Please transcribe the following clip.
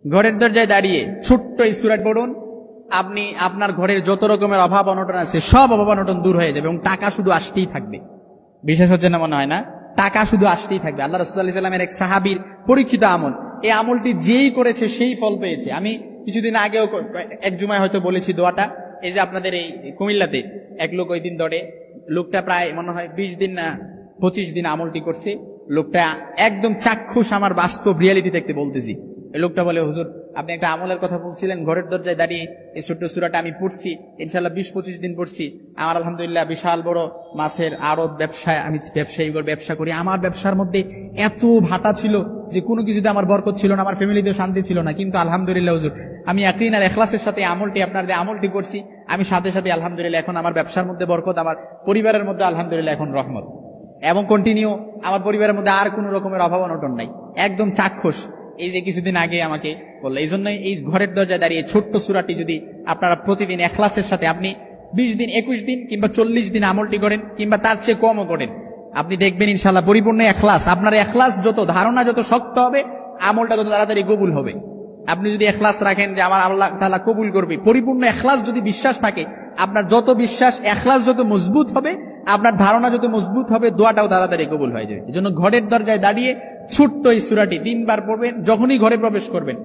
ঘরের দরজায় দাঁড়িয়ে ছোট্ট এই সূরাটি পড়ুন, আপনি আপনার ঘরের যত রকমের অভাব অনটন আছে সব অভাব অনটন দূর হয়ে যাবে এবং টাকা শুধু আসতেই থাকবে। বিশ্বাস হচ্ছে না মনে হয় না? টাকা শুধু আসতেই থাকবে। আল্লাহ রাসূল সাল্লাল্লাহু আলাইহি ওয়াসাল্লামের এক সাহাবীর পরীক্ষিত আমল, এই আমলটি যেই করেছে সেই ফল পেয়েছে। আমি কিছুদিন আগেও এক জুমায় হয়তো বলেছি দোয়াটা, এই যে আপনাদের এই কুমিল্লাতে এক লোক ওই দিন ধরে, লোকটা প্রায় মনে হয় 20 দিন না 25 দিন আমলটি করছে। লোকটা একদম চাক্ষুষ, আমার বাস্তব রিয়ালিটি দেখতে বলতেছি। এই লোকটা বলে, হুজুর আপনি একটা আমলের কথা বলছিলেন, ঘরের দরজায় দাঁড়িয়ে এই ছোট্ট সূরাটা আমি পড়ছি, ইনশাআল্লাহ 20-25 দিন পড়ছি। আমার আলহামদুলিল্লাহ বিশাল বড় মাছের আড়ত ব্যবসায়, আমি ব্যবসা করি। আমার ব্যবসার মধ্যে এত ভাটা ছিল যে কোনো কিছুতে আমার বরকত ছিল না, আমার ফ্যামিলিতেও শান্তি ছিল না, কিন্তু আলহামদুলিল্লাহ হুজুর আমি ইয়াকিন আর ইখলাসের সাথে আমলটি, আপনার যে আমলটি করছি, আমি সাথে সাথে আলহামদুলিল্লাহ এখন আমার ব্যবসার মধ্যে বরকত, আমার পরিবারের মধ্যে আলহামদুলিল্লাহ এখন রহমত, এবং কন্টিনিউ আমার পরিবারের মধ্যে আর কোনো রকমের অভাব অনটন নাই, একদম চাক্ষুষ। এই যে কিছুদিন আগে আমাকে বললো, এই জন্যই এই ঘরের দরজায় দাঁড়িয়ে ছোট্ট সূরাটি যদি আপনারা প্রতিদিন ইখলাসের সাথে আপনি 20 দিন 21 দিন কিংবা 40 দিন আমলটি করেন, কিংবা তার চেয়ে কমও করেন, আপনি দেখবেন ইনশাআল্লাহ পরিপূর্ণ ইখলাস, আপনার ইখলাস যত, ধারণা যত শক্ত হবে, আমলটা তত তাড়াতাড়ি কবুল হবে। আপনি যদি ইখলাস রাখেন যে আমার আল্লাহ তাআলা কবুল করবে, পরিপূর্ণ ইখলাস যদি বিশ্বাস থাকে, আপনার যত বিশ্বাস ইখলাস যত মজবুত হবে, আপনার ধারণা যত মজবুত হবে, দোয়াটাও তাড়াতাড়ি কবুল হয়ে যাবে। এজন্য ঘরের দরজায় দাঁড়িয়ে ছোট্ট এই সূরাটি 3 বার পড়বেন, যখনই ঘরে প্রবেশ করবেন